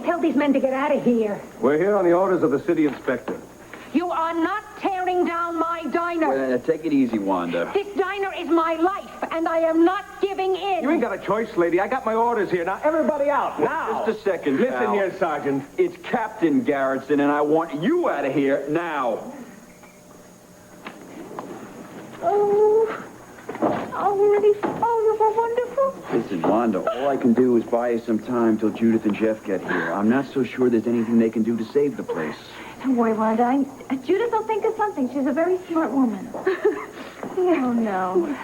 tell these men to get out of here. We're here on the orders of the city inspector. You are not tearing down my diner. Well, take it easy, Wanda. This diner is my life, and I am not giving in. You ain't got a choice, lady. I got my orders here. Now, everybody out. Now. Just a second, Listen pal. here, Sergeant. It's Captain Garrettson, and I want you out of here now. Really? Oh, you were wonderful. Listen, Wanda, all I can do is buy you some time till Judith and Jeff get here. I'm not so sure there's anything they can do to save the place. Don't worry, Wanda. Judith will think of something. She's a very smart woman. Oh, no.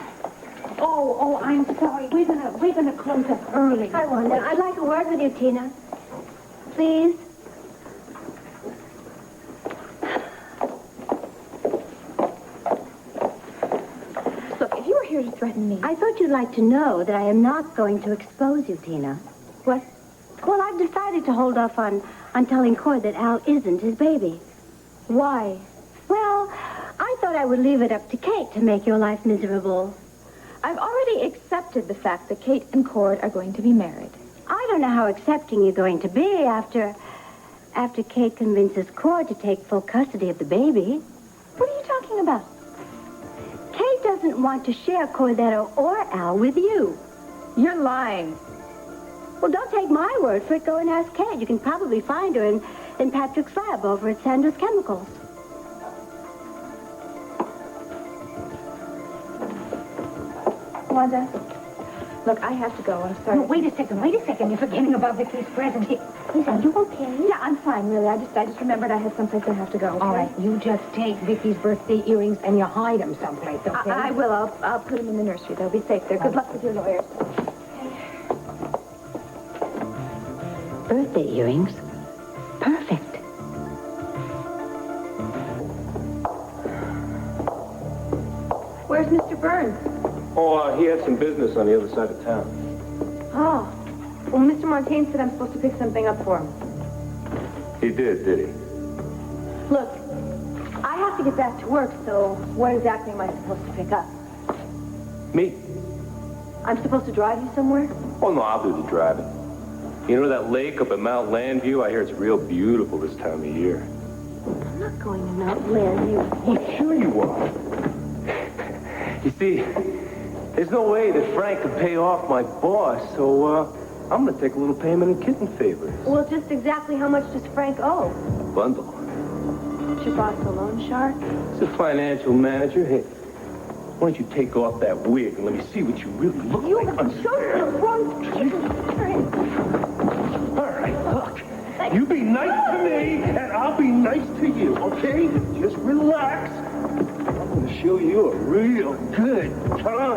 Oh, I'm sorry. We're gonna close up early. Hi, Wanda. I'd like a word with you, Tina. Please. Look, if you were here to threaten me... I thought you'd like to know that I am not going to expose you, Tina. What? Well, I've decided to hold off on telling Cord that Al isn't his baby. Why? Well, I thought I would leave it up to Kate to make your life miserable. I've already accepted the fact that Kate and Cord are going to be married. I don't know how accepting you're going to be after Kate convinces Cord to take full custody of the baby. What are you talking about? Kate doesn't want to share Cordetto or Al with you. You're lying. Well, don't take my word for it. Go and ask Kate. You can probably find her in Patrick's lab over at Sanders Chemicals. Wanda, look, I have to go. I'm sorry. No, wait a second. You're forgetting about Vicky's present. Are you okay? Yeah, I'm fine, really. I just remembered I had someplace I have to go. Okay? All right, you just take Vicky's birthday earrings and you hide them someplace, okay? I will. I'll put them in the nursery. They'll be safe there. Good luck with your lawyers. Birthday earrings? Perfect. Where's Mr. Burns? Oh, he had some business on the other side of town. Oh. Well, Mr. Montaigne said I'm supposed to pick something up for him. He did he? Look, I have to get back to work, so what exactly am I supposed to pick up? Me? I'm supposed to drive you somewhere? Oh, no, I'll do the driving. You know that lake up at Mount Landview? I hear it's real beautiful this time of year. I'm not going to Mount Landview. Well, sure you are. You see, there's no way that Frank could pay off my boss, so, I'm gonna take a little payment in kitten favors. Well, just exactly how much does Frank owe? A bundle. Is your boss a loan shark? He's a financial manager. Hey, why don't you take off that wig and let me see what you really look You like? have chosen the wrong people. All right, look. You be nice to me, and I'll be nice to you, okay? Just relax. I'm gonna show you a real good time.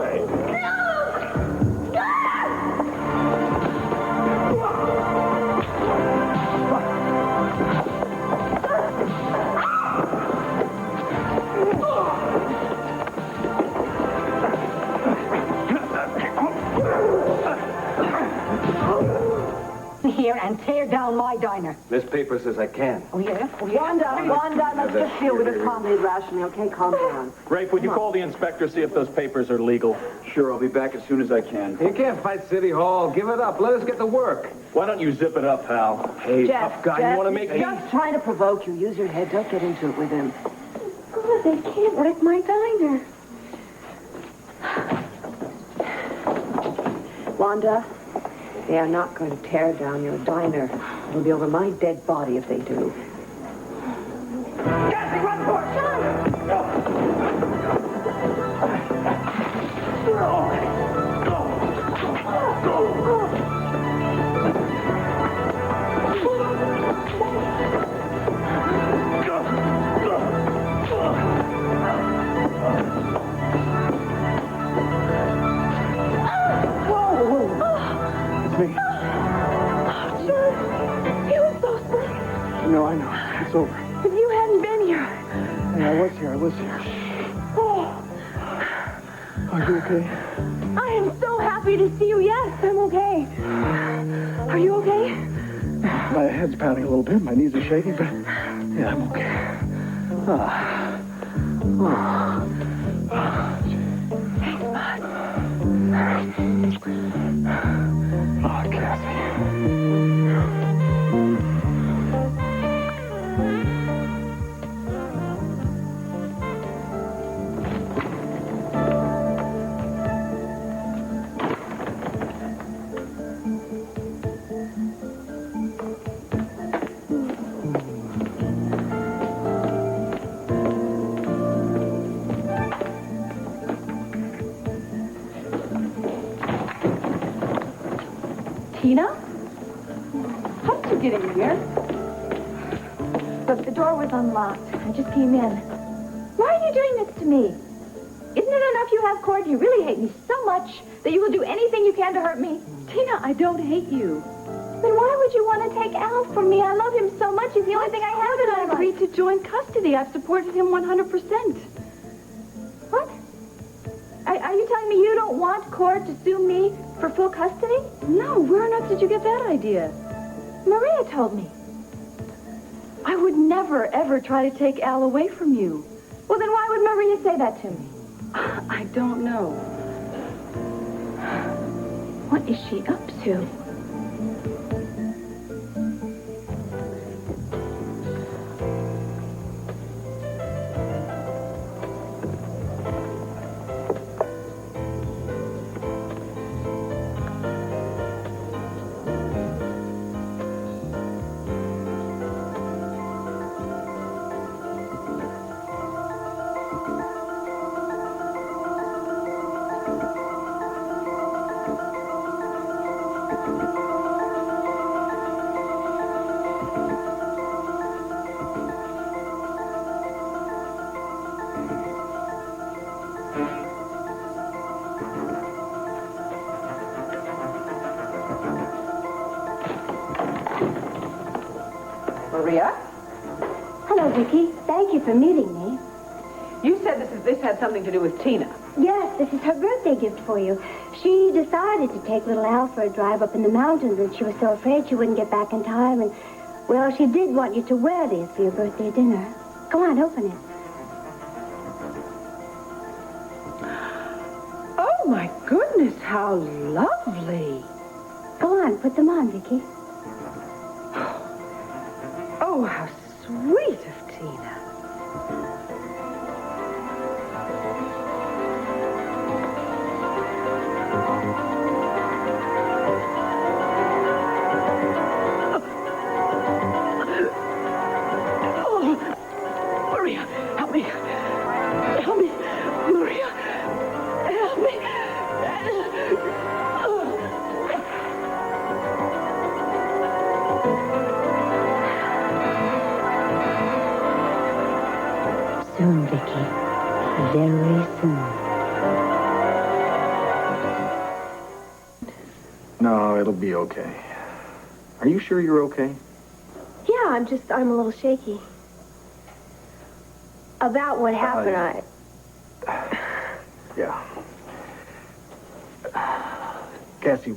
Here and tear down my diner. This paper says I can. Oh, yeah? Wanda, let's just deal with it calmly and rationally, okay? Calm down. Rafe, would you call the inspector, see if those papers are legal? Sure, I'll be back as soon as I can. You can't fight City Hall. Give it up. Let us get to work. Why don't you zip it up, pal? Hey, Jeff, tough guy, Jeff, you want to make he's me... just trying to provoke you. Use your head. Don't get into it with him. God, they can't wreck my diner. Wanda, they are not going to tear down your diner. It'll be over my dead body if they do. Cassie, run for it! No, I know. It's over. If you hadn't been here. Hey, I was here. Oh, Are you okay? I am so happy to see you. Yes, I'm okay. Are you okay? My head's pounding a little bit. My knees are shaking, but yeah, I'm okay. Thanks, Bud. Oh, Cassie. Tina? How did you get in here? Look, the door was unlocked. I just came in. Why are you doing this to me? Isn't it enough you have Cord? You really hate me so much that you will do anything you can to hurt me? Tina, I don't hate you. Then why would you want to take Al from me? I love him so much. He's the only thing I have in my life. I agreed to join custody. I've supported him 100%. What? Are you telling me you don't want Cord to sue me for full custody? No. Where on earth did you get that idea? Maria told me. I would never, ever try to take Al away from you. Well, then why would Maria say that to me? I don't know. What is she up to? Maria? Hello, Vicky. Thank you for meeting me. You said this had something to do with Tina. Yes, this is her birthday gift for you. She decided to take little Al for a drive up in the mountains, and she was so afraid she wouldn't get back in time. And, well, she did want you to wear these for your birthday dinner. Go on, open it. Oh, my goodness, how lovely. Go on, put them on, Vicky. Oh, how sweet of Tina. Oh, Maria, help me. Help me. Maria, help me. Soon, Vicky. Very soon. No, it'll be okay. Are you sure you're okay? Yeah, I'm a little shaky. About what happened, Yeah. Cassie,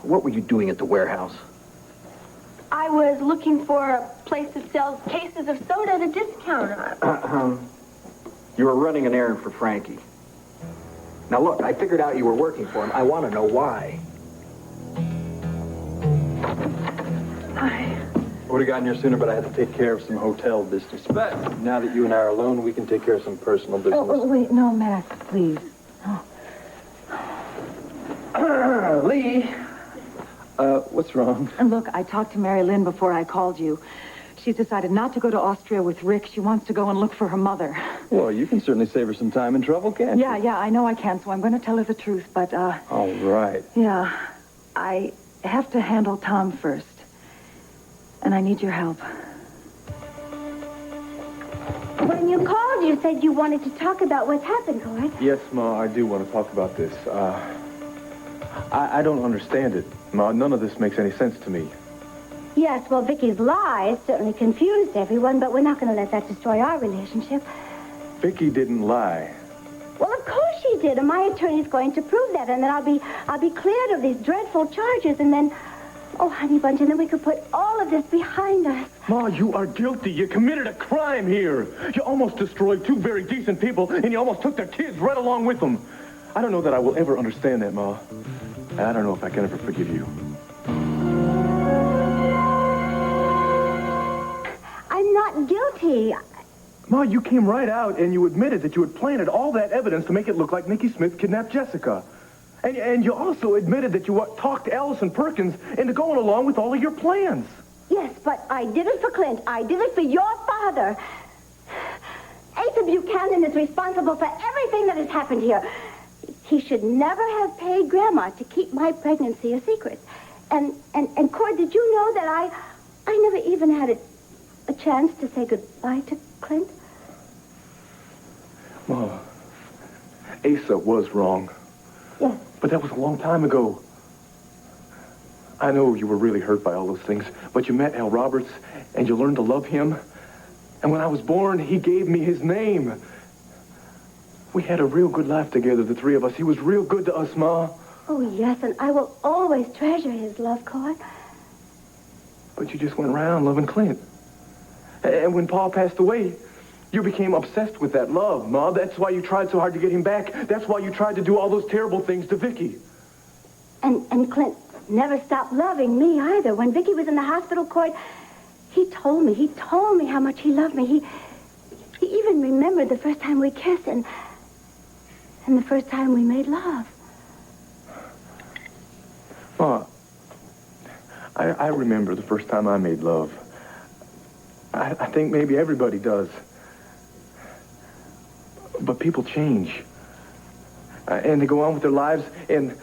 what were you doing at the warehouse? I was looking for a place that sells cases of soda at a discount. You were running an errand for Frankie. Now, look, I figured out you were working for him. I want to know why. I would have gotten here sooner, but I had to take care of some hotel business. But now that you and I are alone, we can take care of some personal business. Oh, wait, no, Max, please. Lee! What's wrong? And look, I talked to Mary Lynn before I called you. She's decided not to go to Austria with Rick. She wants to go and look for her mother. Well, you can certainly save her some time and trouble, can't you? Yeah, I know I can, so I'm going to tell her the truth, but, All right. yeah, I have to handle Tom first. And I need your help. When you called, you said you wanted to talk about what's happened, Cord. Yes, Ma, I do want to talk about this. I don't understand it, Ma. None of this makes any sense to me. Yes, well, Vicky's lies certainly confused everyone, but we're not going to let that destroy our relationship. Vicky didn't lie. Well, of course she did, and my attorney's going to prove that, and then I'll be cleared of these dreadful charges, and then, oh, honey bunch, and then we could put all of this behind us. Ma, you are guilty. You committed a crime here. You almost destroyed two very decent people, and you almost took their kids right along with them. I don't know that I will ever understand that, Ma. And I don't know if I can ever forgive you. I'm not guilty. Ma, you came right out and you admitted that you had planted all that evidence to make it look like Nikki Smith kidnapped Jessica. And you also admitted that you talked Allison Perkins into going along with all of your plans. Yes, but I did it for Clint. I did it for your father. Asa Buchanan is responsible for everything that has happened here. He should never have paid Grandma to keep my pregnancy a secret. And Cord, did you know that I never even had a chance to say goodbye to Clint? Ma, Asa was wrong. Yes. But that was a long time ago. I know you were really hurt by all those things, but you met Al Roberts, and you learned to love him. And when I was born, he gave me his name. We had a real good life together, the three of us. He was real good to us, Ma. Oh, yes, and I will always treasure his love, Cord. But you just went around loving Clint. And when Pa passed away, you became obsessed with that love, Ma. That's why you tried so hard to get him back. That's why you tried to do all those terrible things to Vicky. And Clint never stopped loving me either. When Vicky was in the hospital, Cord, he told me how much he loved me. He even remembered the first time we kissed and the first time we made love. Ma, I remember the first time I made love. I think maybe everybody does. But people change. And they go on with their lives, and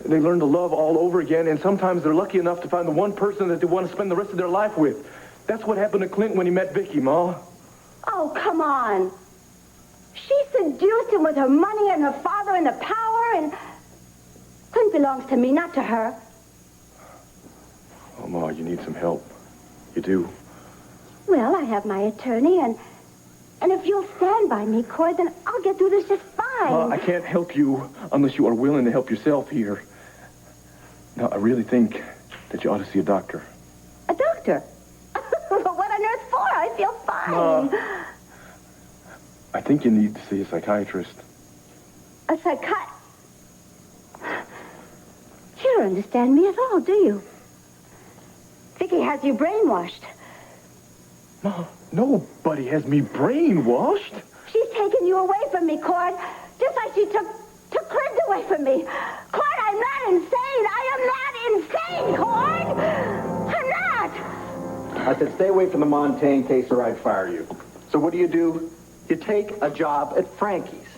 they learn to love all over again, and sometimes they're lucky enough to find the one person that they want to spend the rest of their life with. That's what happened to Clint when he met Vicky, Ma. Oh, come on. She seduced him with her money and her father and the power, and Clint belongs to me, not to her. Oh, Ma, you need some help. You do. Well, I have my attorney, and if you'll stand by me, Cord, then I'll get through this just fine. Ma, I can't help you unless you are willing to help yourself here. Now, I really think that you ought to see a doctor. A doctor? But what on earth for? I feel fine. Ma, I think you need to see a psychiatrist. A psychiatrist? You don't understand me at all, do you? Vicky has you brainwashed. Ma, nobody has me brainwashed. She's taken you away from me, Cord. Just like she took Clint away from me. Cord, I'm not insane. I am not insane, Cord. I'm not. I said stay away from the Montaigne case or I'd fire you. So what do? You take a job at Frankie's.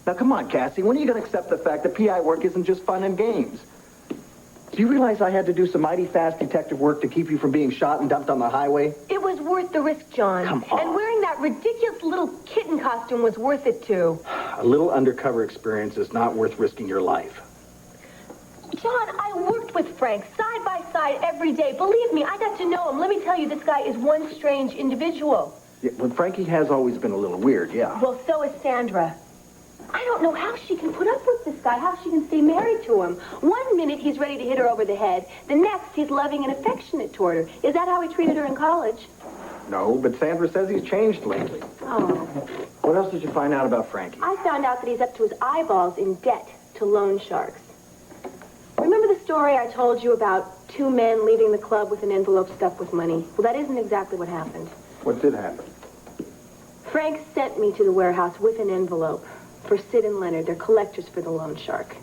Now, come on, Cassie. When are you going to accept the fact that PI work isn't just fun and games? Do you realize I had to do some mighty fast detective work to keep you from being shot and dumped on the highway? It was worth the risk, John. Come on. And wearing that ridiculous little kitten costume was worth it, too. A little undercover experience is not worth risking your life. John, I worked with Frank side by side every day. Believe me, I got to know him. Let me tell you, this guy is one strange individual. Yeah, well, Frankie has always been a little weird, yeah. Well, so is Sandra. I don't know how she can put up with this guy, how she can stay married to him. One minute he's ready to hit her over the head. The next he's loving and affectionate toward her. Is that how he treated her in college? No, but Sandra says he's changed lately. Oh. What else did you find out about Frankie? I found out that he's up to his eyeballs in debt to loan sharks. Remember the story I told you about two men leaving the club with an envelope stuffed with money? Well, that isn't exactly what happened. What did happen? Frank sent me to the warehouse with an envelope for Sid and Leonard. They're collectors for the loan shark.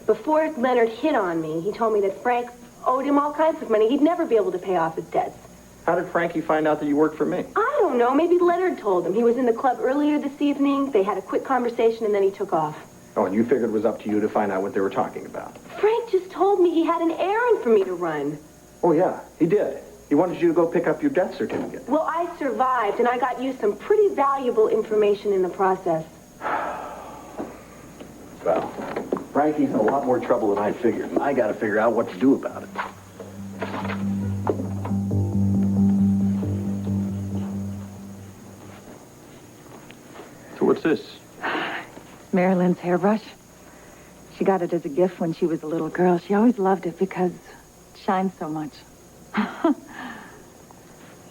Before Leonard hit on me, he told me that Frank owed him all kinds of money. He'd never be able to pay off his debts. How did Frankie find out that you worked for me? I don't know. Maybe Leonard told him. He was in the club earlier this evening. They had a quick conversation, and then he took off. Oh, and you figured it was up to you to find out what they were talking about. Frank just told me he had an errand for me to run. Oh, yeah, he did. He wanted you to go pick up your death certificate. Well, I survived, and I got you some pretty valuable information in the process. Well, Frankie's in a lot more trouble than I figured, and I got to figure out what to do about it. So what's this? Marilyn's hairbrush. She got it as a gift when she was a little girl. She always loved it because it shines so much.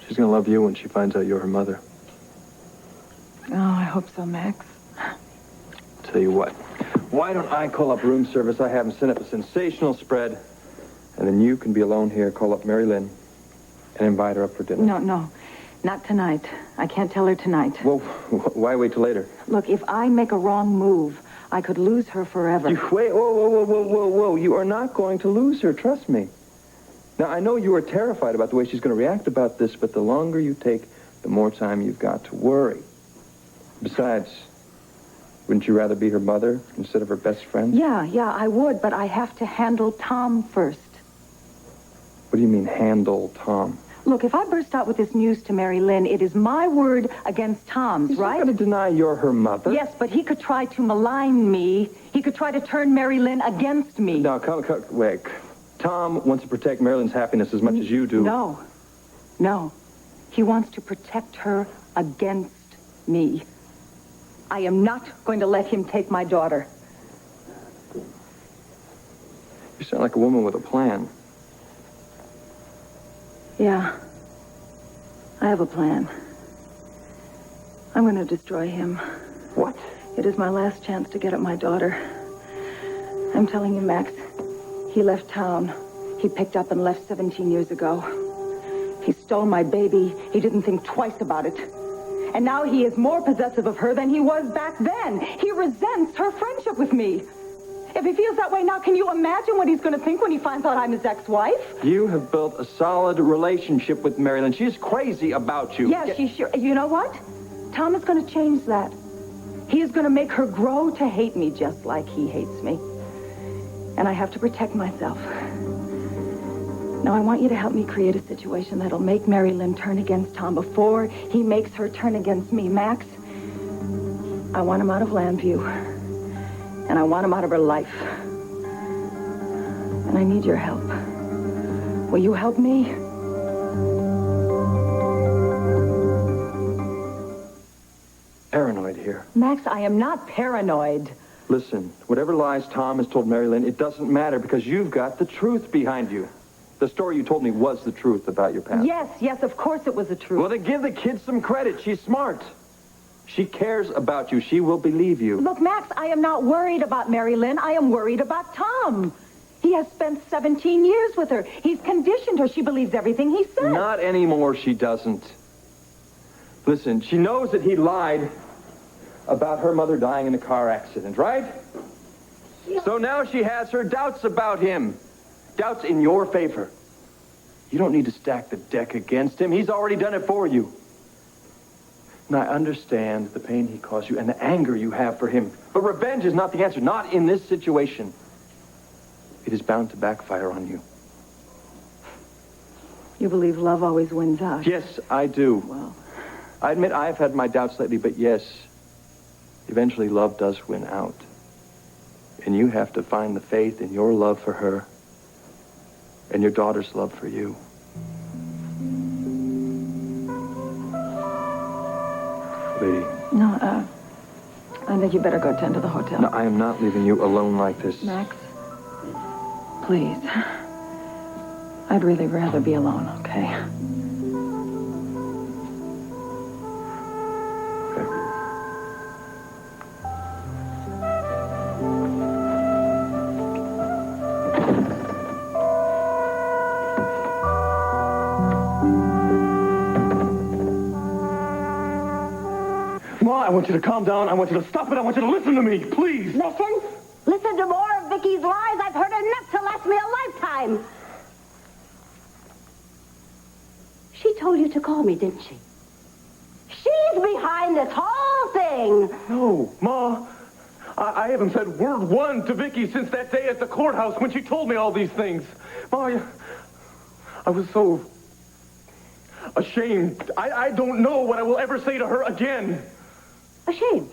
She's gonna love you when she finds out you're her mother. Oh, I hope so, Max. Tell you what, why don't I call up room service? I have them send up a sensational spread, and then you can be alone here, call up Mary Lynn, and invite her up for dinner. No, not tonight. I can't tell her tonight. Well, why wait till later? Look, if I make a wrong move, I could lose her forever. Wait, whoa. You are not going to lose her, trust me. Now, I know you are terrified about the way she's going to react about this, but the longer you take, the more time you've got to worry. Besides, wouldn't you rather be her mother instead of her best friend? Yeah, I would, but I have to handle Tom first. What do you mean, handle Tom? Look, if I burst out with this news to Mary Lynn, it is my word against Tom's, He's right? not going to deny you're her mother. Yes, but he could try to malign me. He could try to turn Mary Lynn against me. No, come, wait. Tom wants to protect Marilyn's happiness as much as you do. No. He wants to protect her against me. I am not going to let him take my daughter. You sound like a woman with a plan. Yeah. I have a plan. I'm going to destroy him. What? It is my last chance to get at my daughter. I'm telling you, Max, he left town. He picked up and left 17 years ago. He stole my baby. He didn't think twice about it. And now he is more possessive of her than he was back then. He resents her friendship with me. If he feels that way now, can you imagine what he's going to think when he finds out I'm his ex-wife? You have built a solid relationship with Marilyn. She's crazy about you. Yes, she's sure. You know what? Tom is going to change that. He is going to make her grow to hate me just like he hates me. And I have to protect myself. Now, I want you to help me create a situation that'll make Mary Lynn turn against Tom before he makes her turn against me. Max, I want him out of Landview. And I want him out of her life. And I need your help. Will you help me? Paranoid here. Max, I am not paranoid. Listen, whatever lies Tom has told Mary Lynn, it doesn't matter because you've got the truth behind you. The story you told me was the truth about your past. Yes, of course it was the truth. Well, then give the kid some credit. She's smart. She cares about you. She will believe you. Look, Max, I am not worried about Mary Lynn. I am worried about Tom. He has spent 17 years with her. He's conditioned her. She believes everything he says. Not anymore, she doesn't. Listen, she knows that he lied about her mother dying in a car accident, right? Yeah. So now she has her doubts about him. Doubts in your favor. You don't need to stack the deck against him. He's already done it for you. And I understand the pain he caused you and the anger you have for him. But revenge is not the answer. Not in this situation. It is bound to backfire on you. You believe love always wins out? Yes, I do. Well, I admit I've had my doubts lately, but yes, eventually love does win out. And you have to find the faith in your love for her and your daughter's love for you. Lee. No, I think you better go tend to the hotel. No, I am not leaving you alone like this. Max, please. I'd really rather be alone, okay? I want you to calm down. I want you to stop it. I want you to listen to me, please. Listen? Listen to more of Vicky's lies. I've heard enough to last me a lifetime. She told you to call me, didn't she? She's behind this whole thing. No, Ma. I haven't said word one to Vicky since that day at the courthouse when she told me all these things. Ma, I was so ashamed. I don't know what I will ever say to her again. Ashamed?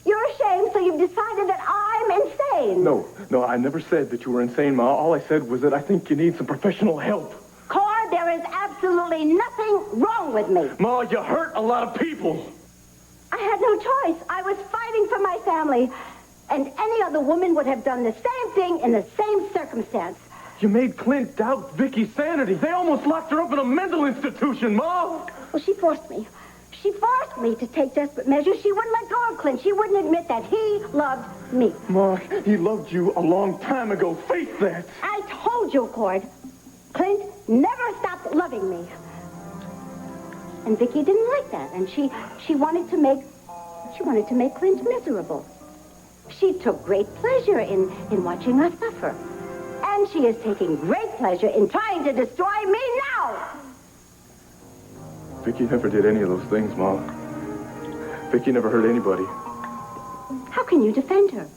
You're ashamed, so you've decided that I'm insane. No, I never said that you were insane, Ma. All I said was that I think you need some professional help. Cord, there is absolutely nothing wrong with me. Ma, you hurt a lot of people. I had no choice. I was fighting for my family. And any other woman would have done the same thing in the same circumstance. You made Clint doubt Vicky's sanity. They almost locked her up in a mental institution, Ma. Well, she forced me. She forced me to take desperate measures. She wouldn't let go of Clint. She wouldn't admit that he loved me. Ma, he loved you a long time ago. Face that. I told you, Cord. Clint never stopped loving me. And Vicky didn't like that. And she wanted to make Clint miserable. She took great pleasure in watching us suffer. And she is taking great pleasure in trying to destroy me now. Vicky never did any of those things, Ma. Vicky never hurt anybody. How can you defend her?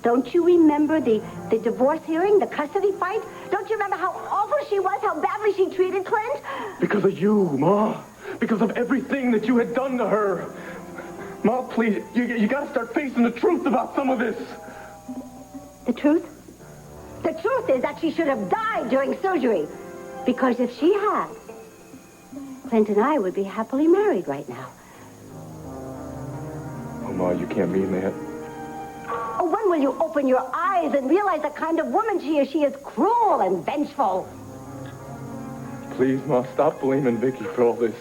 Don't you remember the divorce hearing, the custody fight? Don't you remember how awful she was, how badly she treated Clint? Because of you, Ma. Because of everything that you had done to her. Ma, please, you gotta start facing the truth about some of this. The truth? The truth is that she should have died during surgery. Because if she had, Clint and I would be happily married right now. Oh, Ma, you can't mean that. Oh, when will you open your eyes and realize the kind of woman she is? She is cruel and vengeful. Please, Ma, stop blaming Vicky for all this.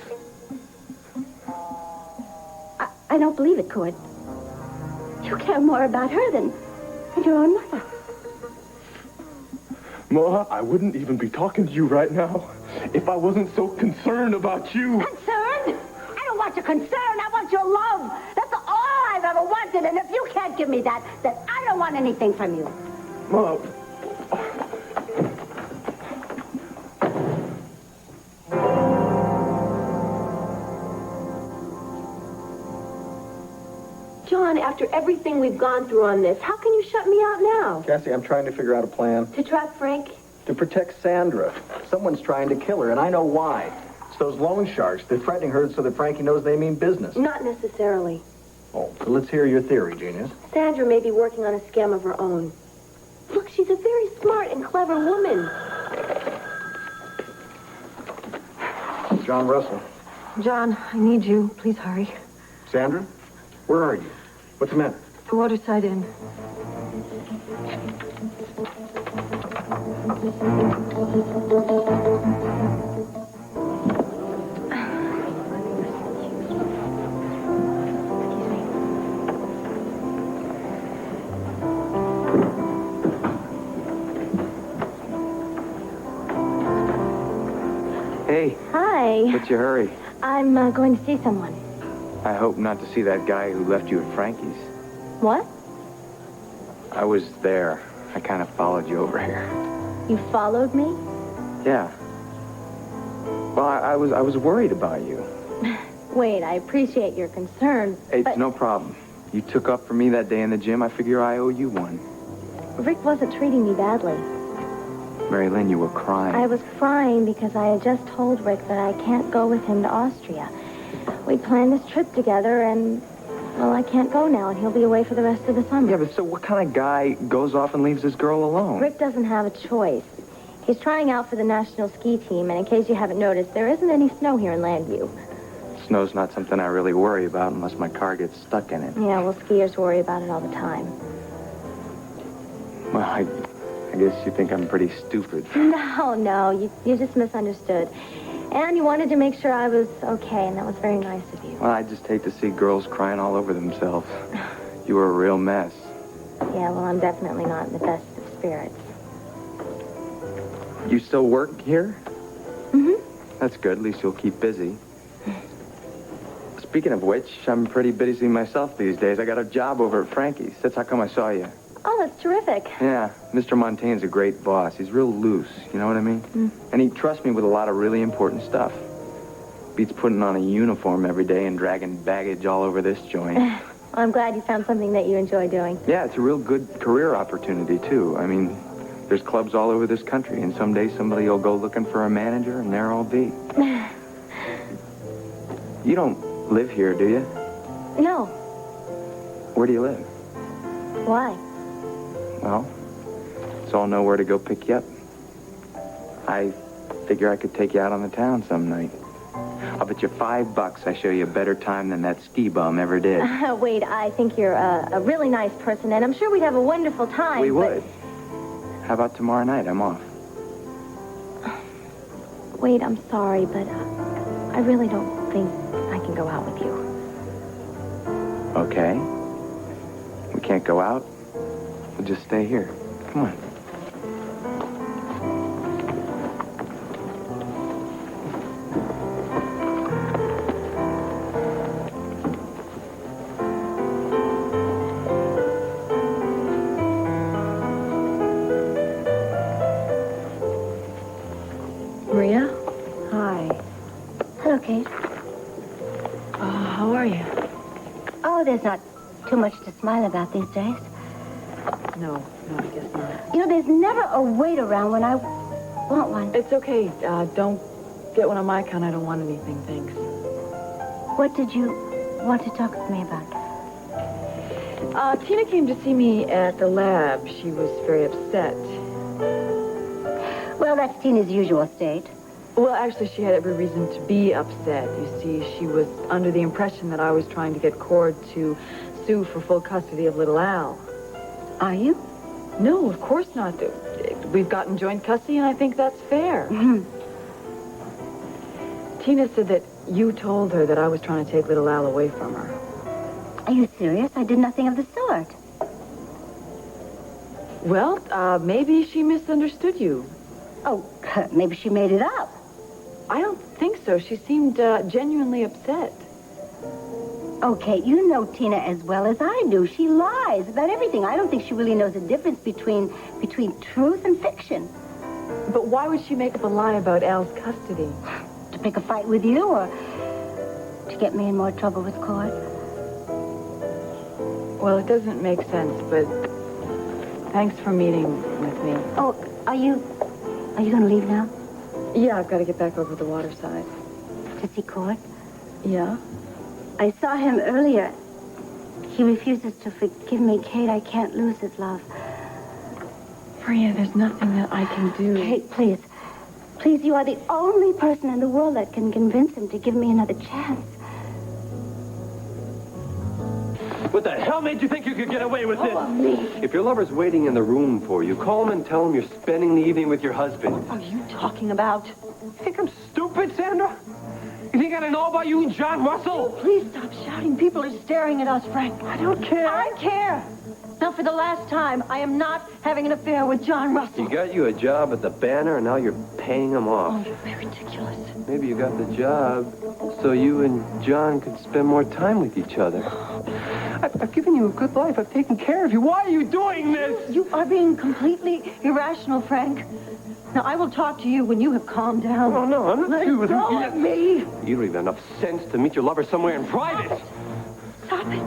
I don't believe it, Cord. You care more about her than your own mother. Ma, I wouldn't even be talking to you right now if I wasn't so concerned about you. Concerned? I don't want your concern. I want your love. That's all I've ever wanted. And if you can't give me that, then I don't want anything from you. Ma. John, after everything we've gone through on this, how can you shut me out now? Cassie, I'm trying to figure out a plan. To trap Frank? To protect Sandra. Someone's trying to kill her, and I know why. It's those loan sharks. They're threatening her so that Frankie knows they mean business. Not necessarily. Oh, so let's hear your theory, genius. Sandra may be working on a scam of her own. Look, she's a very smart and clever woman. John Russell. John, I need you. Please hurry. Sandra? Where are you? What's the matter? The Waterside Inn. Hey, Hi. what's your hurry? I'm going to see someone. I hope not to see that guy who left you at Frankie's. What? I was there. I kind of followed you over here. You followed me? Yeah. Well, I was worried about you. Wait, I appreciate your concern, It's but no problem. You took up for me that day in the gym. I figure I owe you one. Rick wasn't treating me badly. Mary Lynn, you were crying. I was crying because I had just told Rick that I can't go with him to Austria. We planned this trip together, and, well, I can't go now, and he'll be away for the rest of the summer. Yeah, but so what kind of guy goes off and leaves his girl alone? Rick doesn't have a choice. He's trying out for the national ski team, and in case you haven't noticed, there isn't any snow here in Landview. Snow's not something I really worry about unless my car gets stuck in it. Yeah, well, skiers worry about it all the time. Well, I guess you think I'm pretty stupid. No, you just misunderstood. And you wanted to make sure I was okay, and that was very nice of you. Well, I just hate to see girls crying all over themselves. You were a real mess. Yeah, well, I'm definitely not in the best of spirits. You still work here? Mm-hmm. That's good. At least you'll keep busy. Speaking of which, I'm pretty busy myself these days. I got a job over at Frankie's. That's how come I saw you. Oh, that's terrific. Yeah, Mr. Montaigne's a great boss. He's real loose, you know what I mean? Mm. And he trusts me with a lot of really important stuff. Beats putting on a uniform every day and dragging baggage all over this joint. Well, I'm glad you found something that you enjoy doing. Yeah, it's a real good career opportunity, too. I mean, there's clubs all over this country, and someday somebody will go looking for a manager, and there I'll be. You don't live here, do you? No. Where do you live? Why? Well, so I'll know where to go pick you up. I figure I could take you out on the town some night. I'll bet you $5 I show you a better time than that ski bum ever did. Wait, I think you're a really nice person, and I'm sure we'd have a wonderful time. We but- would. How about tomorrow night? I'm off. Wait, I'm sorry, but I really don't think I can go out with you. Okay. We can't go out. We'll just stay here. Come on. Maria? Hi. Hello, Kate. How are you? Oh, there's not too much to smile about these days. No, I guess not. You know, there's never a wait around when I want one. It's okay. Don't get one on my account. I don't want anything, thanks. What did you want to talk with me about? Tina came to see me at the lab. She was very upset. Well, that's Tina's usual state. Well, actually, she had every reason to be upset. You see, she was under the impression that I was trying to get Cord to sue for full custody of little Al. Are you? No, of course not. We've gotten joint custody, and I think that's fair. Mm-hmm. Tina said that you told her that I was trying to take little Al away from her. Are you serious? I did nothing of the sort. Well, maybe she misunderstood you. Oh, maybe she made it up. I don't think so. She seemed genuinely upset. Okay, you know Tina as well as I do. She lies about everything. I don't think she really knows the difference between truth and fiction. But why would she make up a lie about Al's custody? To pick a fight with you or to get me in more trouble with Cord? Well, it doesn't make sense, but thanks for meeting with me. Oh, are you going to leave now? Yeah, I've got to get back over the water side. To see Cord? Yeah? I saw him earlier. He refuses to forgive me. Kate, I can't lose his love. Maria, there's nothing that I can do. Kate, please. Please, you are the only person in the world that can convince him to give me another chance. What the hell made you think you could get away with this? Oh, me. If your lover's waiting in the room for you, call him and tell him you're spending the evening with your husband. What are you talking about? You think I'm stupid, Sandra? You think I don't know about you and John Russell? Please stop shouting. People are staring at us, Frank. I don't care. I care. Now, for the last time, I am not having an affair with John Russell. He got you a job at the Banner, and now you're paying him off. Oh, you're very ridiculous. Maybe you got the job so you and John could spend more time with each other. I've given you a good life. I've taken care of you. Why are you doing this? You are being completely irrational, Frank. Now, I will talk to you when you have calmed down. Oh, no, I'm not Let through with go him. of me. You don't even have enough sense to meet your lover somewhere in private. Stop it.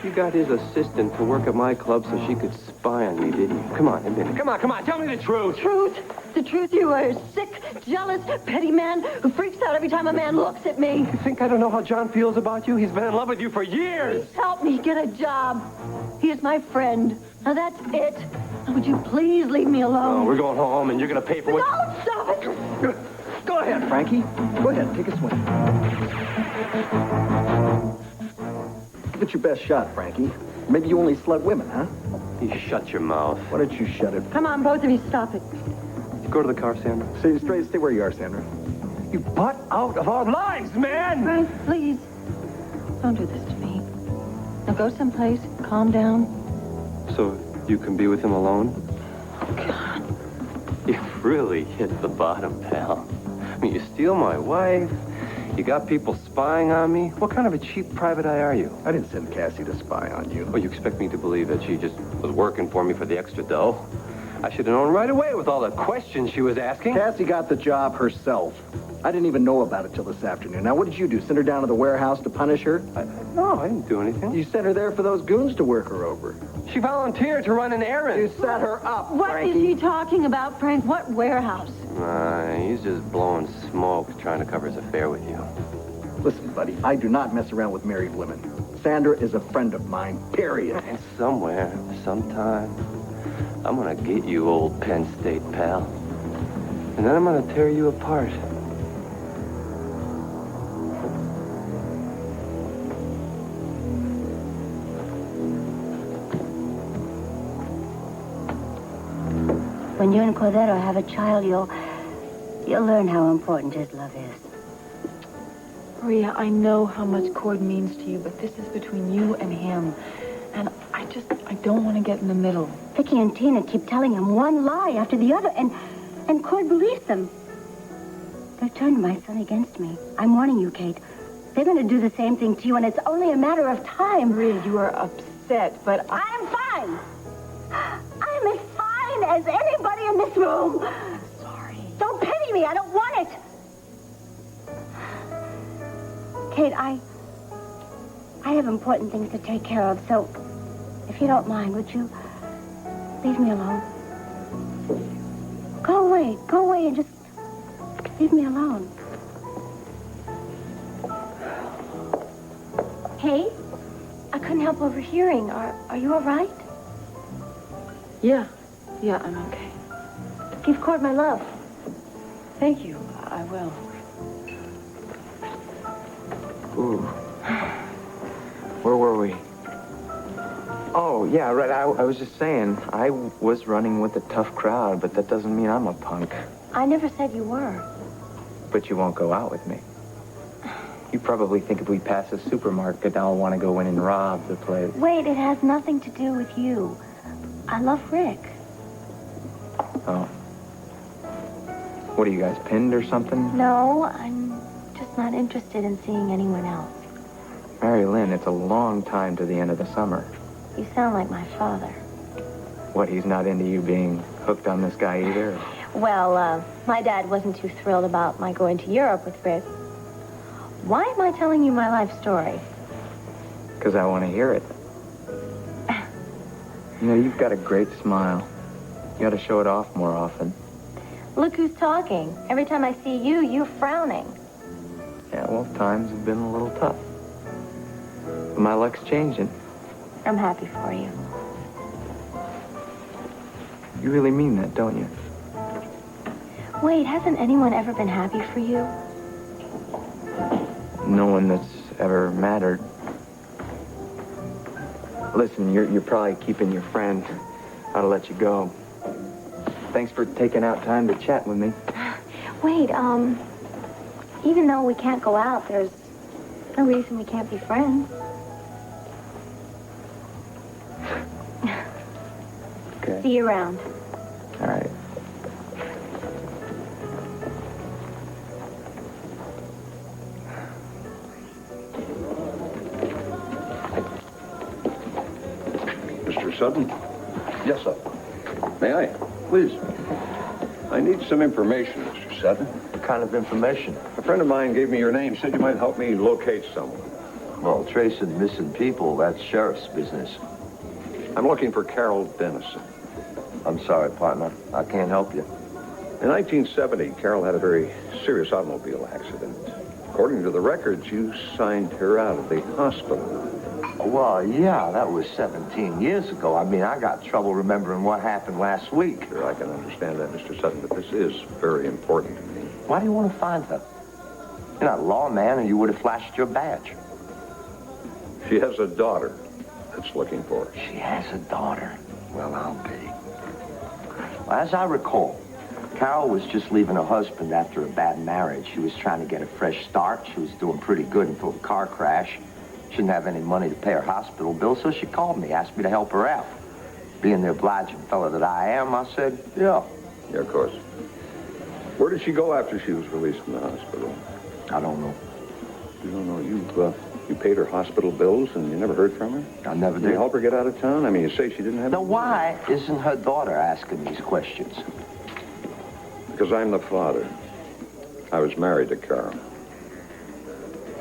You got his assistant to work at my club so she could spy on me, didn't you? Come on, admit it. Come on, tell me the truth. Truth? The truth, you are a sick, jealous, petty man who freaks out every time a man looks at me. You think I don't know how John feels about you? He's been in love with you for years. Please help me get a job. He is my friend. Now, that's it. Now, would you please leave me alone? Oh, we're going home, and you're going to pay for what... No, stop it. Go ahead, Frankie. Go ahead, take a swing. Give it your best shot, Frankie. Maybe you only slut women, huh? You shut your mouth. Why don't you shut it? Come on, both of you, stop it. Go to the car, Sandra. Stay where you are, Sandra. You butt out of our lives, man! Frank, please. Don't do this to me. Now go someplace, calm down. So you can be with him alone? Oh, God. You really hit the bottom, pal. I mean, you steal my wife. You got people spying on me. What kind of a cheap private eye are you? I didn't send Cassie to spy on you. Oh, you expect me to believe that she just was working for me for the extra dough? I should have known right away with all the questions she was asking. Cassie got the job herself. I didn't even know about it till this afternoon. Now, what did you do? Send her down to the warehouse to punish her? No, I didn't do anything. You sent her there for those goons to work her over. She volunteered to run an errand. You set her up, What Frankie. is he talking about, Frank? What warehouse? He's just blowing smoke, trying to cover his affair with you. Listen, buddy, I do not mess around with married women. Sandra is a friend of mine, period. And somewhere, sometime, I'm gonna get you, old Penn State pal. And then I'm gonna tear you apart. When you and Cordero have a child, you'll learn how important his love is. Maria, I know how much Cord means to you, but this is between you and him. And I don't want to get in the middle. Vicky and Tina keep telling him one lie after the other, and Cord believes them. They've turned my son against me. I'm warning you, Kate. They're going to do the same thing to you, and it's only a matter of time. Maria, you are upset, but I'm fine. I'm as fine as anybody in this room. sorry. Don't pity me. I don't want it. Kate, I have important things to take care of, so if you don't mind, would you Leave me alone. Go away and just leave me alone. Hey, I couldn't help overhearing. Are you all right? Yeah, I'm okay. Give Cord my love. Thank you. I will. Ooh. Where were we? Oh, yeah, right. I was just saying, I was running with a tough crowd, but that doesn't mean I'm a punk. I never said you were. But you won't go out with me. You probably think if we pass a supermarket, I'll want to go in and rob the place. Wait, it has nothing to do with you. I love Rick. Oh. What, are you guys pinned or something? No, I'm just not interested in seeing anyone else. Mary Lynn, it's a long time to the end of the summer. You sound like my father. What, he's not into you being hooked on this guy either? Well, my dad wasn't too thrilled about my going to Europe with Rick. Why am I telling you my life story? Because I want to hear it. You know, you've got a great smile. You ought to show it off more often. Look who's talking. Every time I see you, you're frowning. Yeah, well, times have been a little tough. But my luck's changing. I'm happy for you. You really mean that, don't you? Wait, hasn't anyone ever been happy for you? No one that's ever mattered. Listen, you're probably keeping your friend. I'll let you go. Thanks for taking out time to chat with me. Wait, even though we can't go out, there's no reason we can't be friends. Okay. See you around. All right. Mr. Sutton? Yes, sir. May I? Please. I need some information, Mr. Sutton. What kind of information? A friend of mine gave me your name, said you might help me locate someone. Well, tracing missing people, that's sheriff's business. I'm looking for Carol Dennison. I'm sorry, partner. I can't help you. In 1970, Carol had a very serious automobile accident. According to the records, you signed her out of the hospital. Well, yeah, that was 17 years ago. I mean, I got trouble remembering what happened last week. Sure, I can understand that, Mr. Sutton, but this is very important to me. Why do you want to find her? You're not a lawman, and you would have flashed your badge. She has a daughter that's looking for her. She has a daughter. Well, I'll be. Well, as I recall, Carol was just leaving her husband after a bad marriage. She was trying to get a fresh start. She was doing pretty good until the car crash. She didn't have any money to pay her hospital bill, so she called me, asked me to help her out. Being the obliging fellow that I am, I said, yeah. Yeah, of course. Where did she go after she was released from the hospital? I don't know. You don't know? You paid her hospital bills and you never heard from her? I never Did did. you help her get out of town? I mean, you say she didn't have... Now, why isn't her daughter asking these questions? Because I'm the father. I was married to Carol.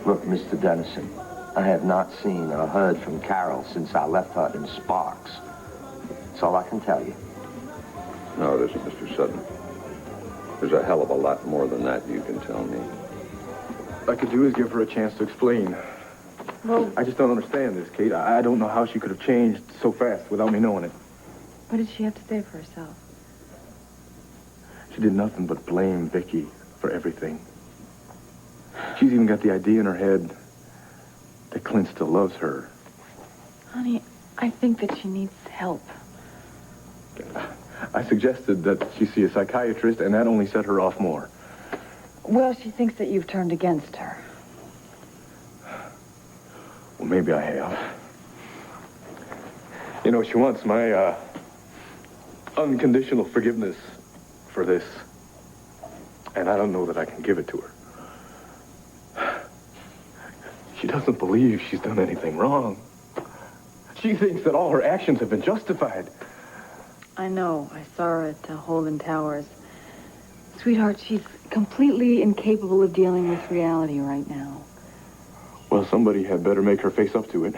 Look, Mr. Dennison, I have not seen or heard from Carol since I left her in Sparks. That's all I can tell you. No, it isn't, Mr. Sutton. There's a hell of a lot more than that you can tell me. All I could do is give her a chance to explain. Well, I just don't understand this, Kate. I don't know how she could have changed so fast without me knowing it. what did she have to say for herself? She did nothing but blame Vicky for everything. She's even got the idea in her head that Clint still loves her. Honey, I think that she needs help. I suggested that she see a psychiatrist, and that only set her off more. Well, she thinks that you've turned against her. Well, maybe I have. You know, she wants my unconditional forgiveness for this. And I don't know that I can give it to her. She doesn't believe she's done anything wrong. She thinks that all her actions have been justified. I know. I saw her at Holden Towers. Sweetheart, she's completely incapable of dealing with reality right now. Well, somebody had better make her face up to it.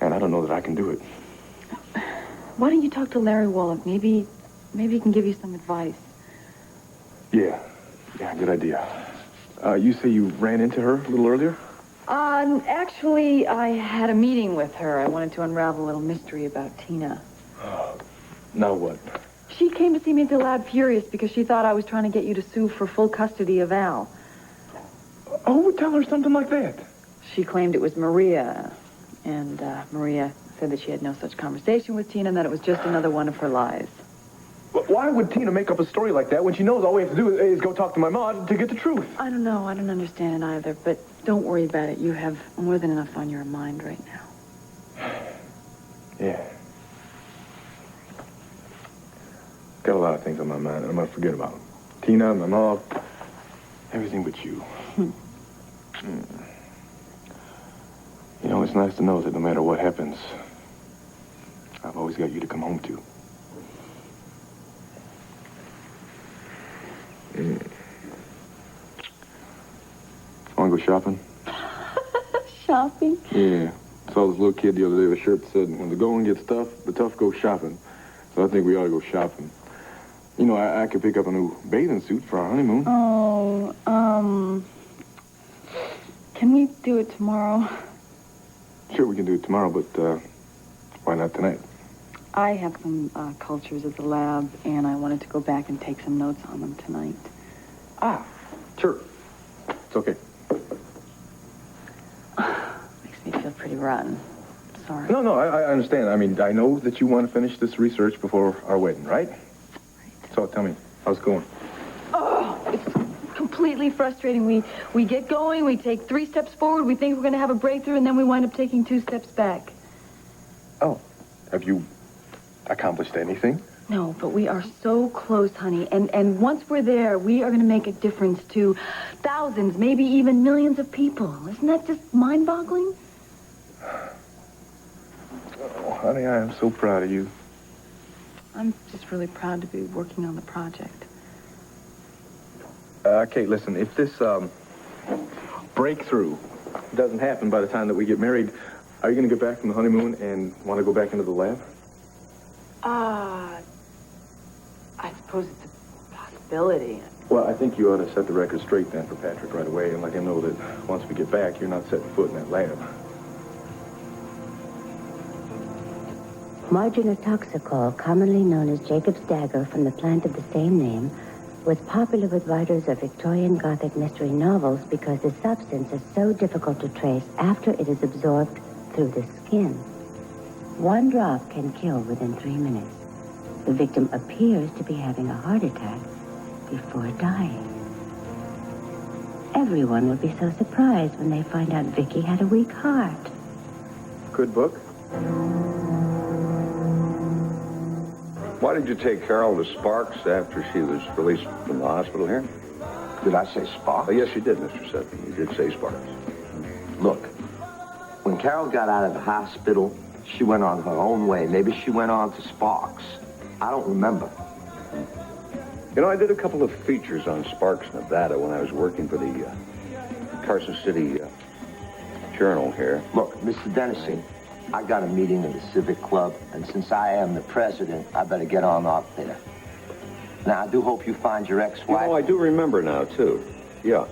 And I don't know that I can do it. Why don't you talk to Larry Wallach? Maybe he can give you some advice. Yeah, good idea. You say you ran into her a little earlier? Actually, I had a meeting with her. I wanted to unravel a little mystery about Tina. Now what? She came to see me at the lab furious because she thought I was trying to get you to sue for full custody of Al. Who would tell her something like that? She claimed it was Maria, and Maria said that she had no such conversation with Tina and that it was just another one of her lies. But why would Tina make up a story like that when she knows all we have to do is go talk to my mom to get the truth? I don't know. I don't understand it either, but don't worry about it. You have more than enough on your mind right now. Yeah. Got a lot of things on my mind, and I'm going to forget about them. Tina, my mom, everything but you. You know, it's nice to know that no matter what happens, I've always got you to come home to. Want to go shopping? Shopping? Yeah. I saw this little kid the other day with a shirt that said, when the going gets tough, the tough go shopping. So I think we ought to go shopping. You know, I could pick up a new bathing suit for our honeymoon. Can we do it tomorrow? Sure, we can do it tomorrow, but why not tonight? I have some cultures at the lab, and I wanted to go back and take some notes on them tonight. Sure. It's okay. Makes me feel pretty rotten. Sorry. No, I understand. I mean, I know that you want to finish this research before our wedding, right? Right. So tell me, how's it going? Oh, it's completely frustrating. We get going, we take 3 steps forward, we think we're going to have a breakthrough, and then we wind up taking 2 steps back. Oh, have you accomplished anything? No, but we are so close, honey. And once we're there, we are going to make a difference to thousands, maybe even millions of people. Isn't that just mind-boggling? Oh, honey, I am so proud of you. I'm just really proud to be working on the project. Kate, listen, if this breakthrough doesn't happen by the time that we get married, are you going to get back from the honeymoon and want to go back into the lab? I suppose it's a possibility. Well, I think you ought to set the record straight then for Patrick right away and let him know that once we get back, you're not setting foot in that lab. Marginotoxicol, commonly known as Jacob's dagger from the plant of the same name, was popular with writers of Victorian Gothic mystery novels because the substance is so difficult to trace after it is absorbed through the skin. 1 drop can kill within 3 minutes. The victim appears to be having a heart attack before dying. Everyone will be so surprised when they find out Vicky had a weak heart. Good book? Why did you take Carol to Sparks after she was released from the hospital here? Did I say Sparks? Oh, yes, you did, Mr. Sutton. You did say Sparks. Look, when Carol got out of the hospital, she went on her own way. Maybe she went on to Sparks. I don't remember. You know, I did a couple of features on Sparks, Nevada when I was working for the Carson City Journal here. Look, Mr. Dennison, I got a meeting in the Civic Club, and since I am the president, I better get on out there. Now, I do hope you find your ex-wife. You know, I do remember now, too. Yeah.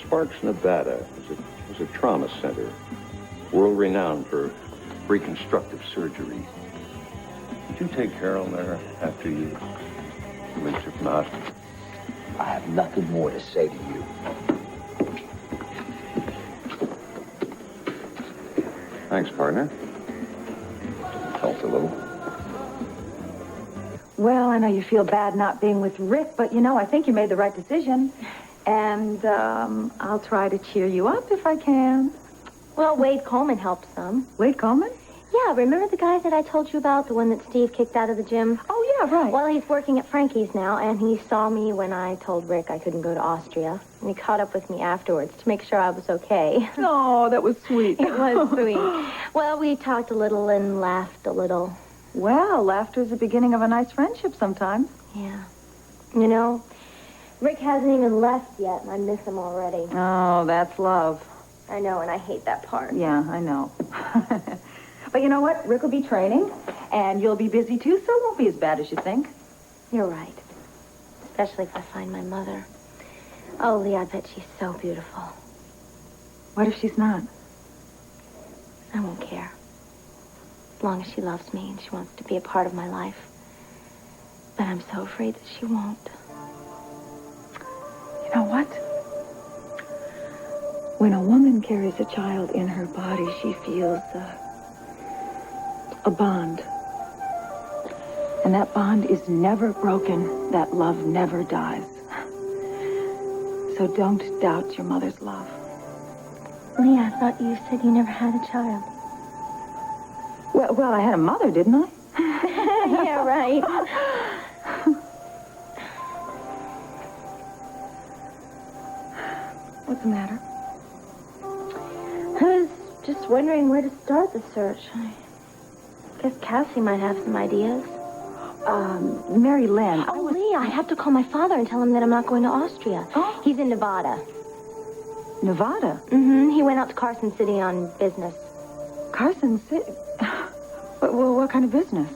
Sparks, Nevada was a trauma center, world-renowned for reconstructive surgery. Did you take Carol there after you released her from the hospital? I have nothing more to say to you. Thanks, partner. Helped a little. Well, I know you feel bad not being with Rick, but, you know, I think you made the right decision. And I'll try to cheer you up if I can. Well, Wade Coleman helped some. Wade Coleman? Yeah, remember the guy that I told you about, the one that Steve kicked out of the gym? Oh, yeah, right. Well, he's working at Frankie's now, and he saw me when I told Rick I couldn't go to Austria. And he caught up with me afterwards to make sure I was okay. Oh, that was sweet. It was sweet. Well, we talked a little and laughed a little. Well, laughter is the beginning of a nice friendship sometimes. Yeah. You know, Rick hasn't even left yet, and I miss him already. Oh, that's love. I know, and I hate that part. Yeah, I know. But you know what? Rick will be training, and you'll be busy too, so it won't be as bad as you think. You're right. Especially if I find my mother. Oh, Lee, I bet she's so beautiful. What if she's not? I won't care. As long as she loves me and she wants to be a part of my life. But I'm so afraid that she won't. You know what? When a woman carries a child in her body, she feels a bond. And that bond is never broken. That love never dies. So don't doubt your mother's love. Lee, I thought you said you never had a child. Well, I had a mother, didn't I? Yeah, right. What's the matter? I was just wondering where to start the search. I guess Cassie might have some ideas. Mary Lynn. Oh, Lee, I have to call my father and tell him that I'm not going to Austria. Oh. He's in Nevada. Nevada? Mm-hmm. He went out to Carson City on business. Carson City? What kind of business?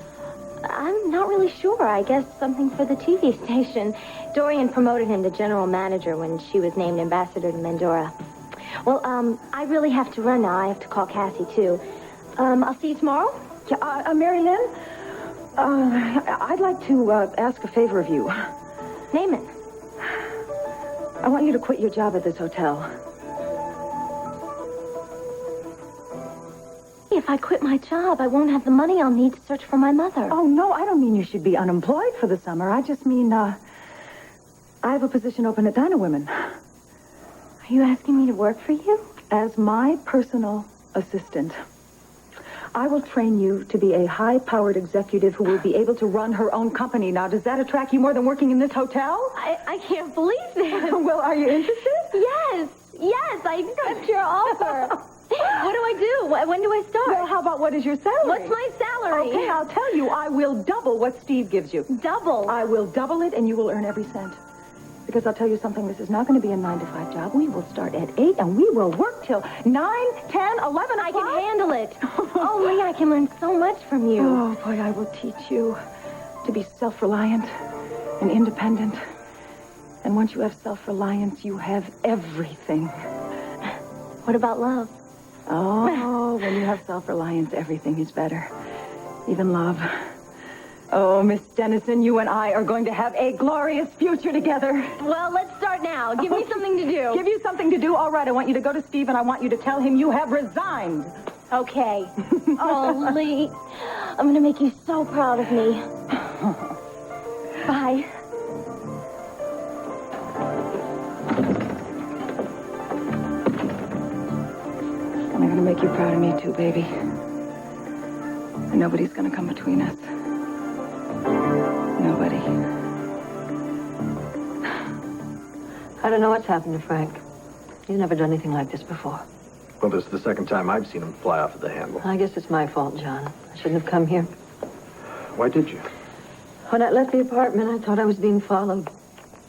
I'm not really sure. I guess something for the TV station. Dorian promoted him to general manager when she was named ambassador to Mandora. Well, I really have to run now. I have to call Cassie, too. I'll see you tomorrow? Yeah, Mary Lynn? I'd like to ask a favor of you. Name it. I want you to quit your job at this hotel. If I quit my job, I won't have the money I'll need to search for my mother. Oh, no, I don't mean you should be unemployed for the summer. I just mean, I have a position open at Dinah Women. Are you asking me to work for you? As my personal assistant. I will train you to be a high-powered executive who will be able to run her own company. Now, does that attract you more than working in this hotel? I can't believe this. Well, are you interested? Yes, I accept your offer. What do I do? When do I start? Well, how about what is your salary? What's my salary? Okay, I'll tell you. I will double what Steve gives you. Double? I will double it, and you will earn every cent. Because I'll tell you something, this is not going to be a 9-to-5 job. We will start at 8, and we will work till 9, 10, 11 o'clock. I can handle it. Oh, Lee, I can learn so much from you. Oh, boy, I will teach you to be self-reliant and independent. And once you have self-reliance, you have everything. What about love? Oh, when you have self-reliance, everything is better. Even love. Oh, Miss Dennison, you and I are going to have a glorious future together. Well, let's start now. Give me something to do. Give you something to do? All right, I want you to go to Steve, and I want you to tell him you have resigned. Okay. Oh, Lee, I'm going to make you so proud of me. Bye. I'm going to make you proud of me, too, baby. And nobody's going to come between us. Nobody. I don't know what's happened to Frank. He's never done anything like this before. Well, this is the second time I've seen him fly off of the handle. I guess it's my fault, John. I shouldn't have come here. Why did you? When I left the apartment, I thought I was being followed.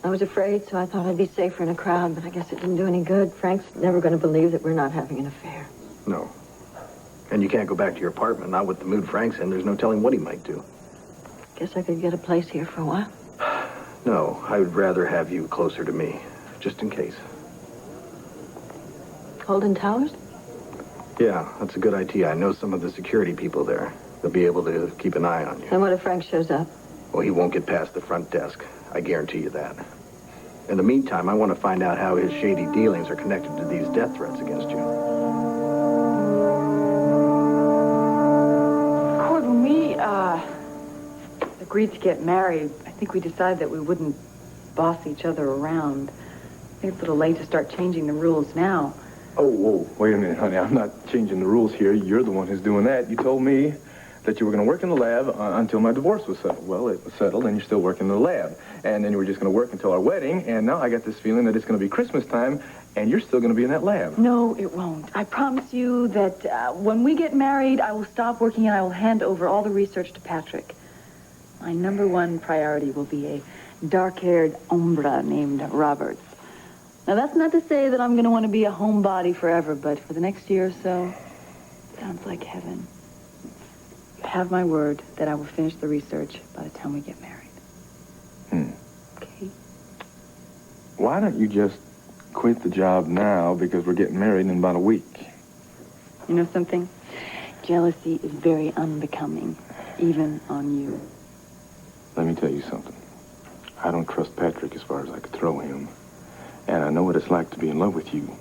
I was afraid, so I thought I'd be safer in a crowd, but I guess it didn't do any good. Frank's never going to believe that we're not having an affair. No. And you can't go back to your apartment, not with the mood Frank's in. There's no telling what he might do. Guess I could get a place here for a while. No, I would rather have you closer to me, just in case. Holden Towers? Yeah, that's a good idea. I know some of the security people there. They'll be able to keep an eye on you. And what if Frank shows up? Well, he won't get past the front desk. I guarantee you that. In the meantime, I want to find out how his shady dealings are connected to these death threats against you. Cord, when we, agreed to get married, I think we decided that we wouldn't boss each other around. I think it's a little late to start changing the rules now. Oh, whoa, wait a minute, honey. I'm not changing the rules here. You're the one who's doing that. You told me that you were going to work in the lab until my divorce was settled. Well, it was settled, and you're still working in the lab. And then you were just going to work until our wedding, and now I got this feeling that it's going to be Christmas time, and you're still going to be in that lab. No, it won't. I promise you that when we get married, I will stop working and I will hand over all the research to Patrick. My number one priority will be a dark-haired hombre named Roberts. Now, that's not to say that I'm going to want to be a homebody forever, but for the next year or so, sounds like heaven. have my word that I will finish the research by the time we get married. Okay? Why don't you just quit the job now because we're getting married in about a week? You know something? Jealousy is very unbecoming, even on you. Let me tell you something. I don't trust Patrick as far as I could throw him. And I know what it's like to be in love with you.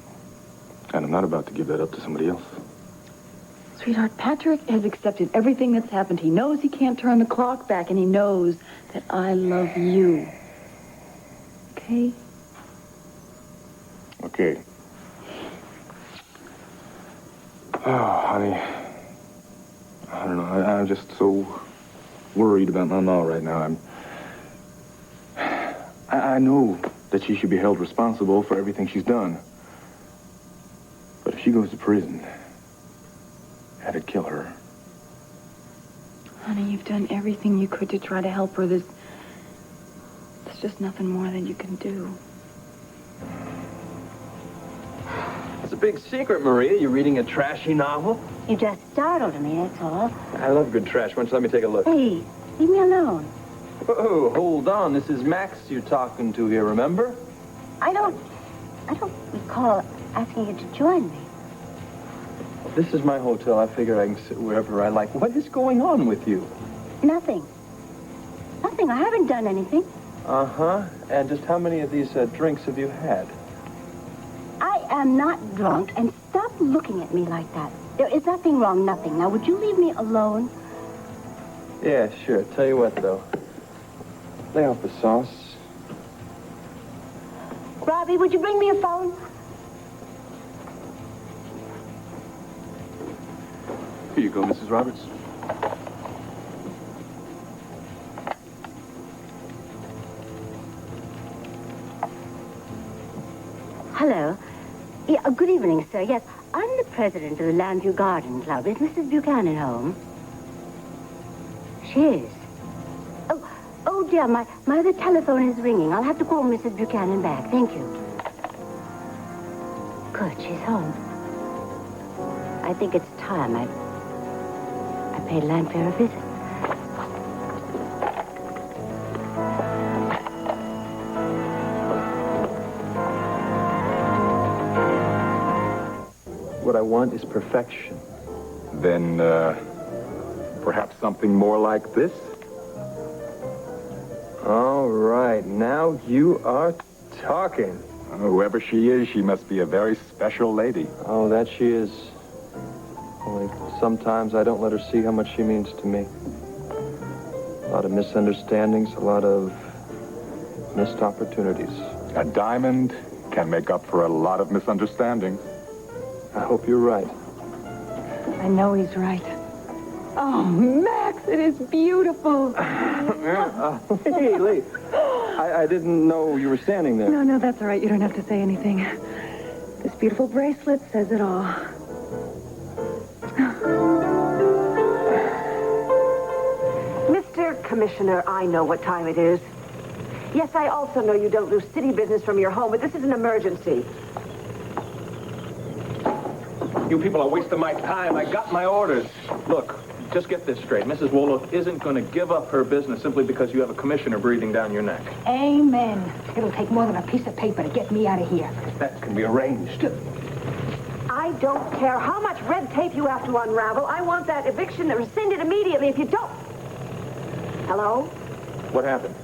And I'm not about to give that up to somebody else. Sweetheart, Patrick has accepted everything that's happened. He knows he can't turn the clock back, and he knows that I love you. Okay? Okay. Oh, honey. I don't know. I'm just so worried about Mama right now. I know that she should be held responsible for everything she's done. But if she goes to prison, that'd kill her. Honey, you've done everything you could to try to help her. There's just nothing more that you can do. It's a big secret, Maria. You're reading a trashy novel? You just startled me, that's all. I love good trash. Why don't you let me take a look? Hey, leave me alone. Whoa, hold on. This is Max you're talking to here, remember? I don't recall asking you to join me. This is my hotel. I figure I can sit wherever I like. What is going on with you? Nothing. Nothing. I haven't done anything. Uh-huh. And just how many of these drinks have you had? I am not drunk, and stop looking at me like that. There is nothing wrong, nothing. Now, would you leave me alone? Yeah, sure. Tell you what, though. Lay off the sauce. Robbie, would you bring me a phone? Here you go, Mrs. Roberts. Hello. Yeah, good evening, sir. Yes, I'm the president of the Landview Garden Club. Is Mrs. Buchanan home? She is. Oh, dear, my other telephone is ringing. I'll have to call Mrs. Buchanan back. Thank you. Good, she's home. I think it's time I paid Landfair a visit. What I want is perfection. Then, perhaps something more like this? All right, now you are talking. Whoever she is, she must be a very special lady. Oh, that she is. Only sometimes I don't let her see how much she means to me. A lot of misunderstandings, a lot of missed opportunities. A diamond can make up for a lot of misunderstandings. I hope you're right. I know he's right. Oh, Max, it is beautiful. Hey, Lee. I didn't know you were standing there. No, that's all right. You don't have to say anything. This beautiful bracelet says it all. Mr. Commissioner, I know what time it is. Yes, I also know you don't do city business from your home, but this is an emergency. You people are wasting my time. I got my orders. Look, just get this straight. Mrs. Wolof isn't going to give up her business simply because you have a commissioner breathing down your neck. Amen. It'll take more than a piece of paper to get me out of here. That can be arranged. I don't care how much red tape you have to unravel. I want that eviction rescinded immediately if you don't. Hello? What happened?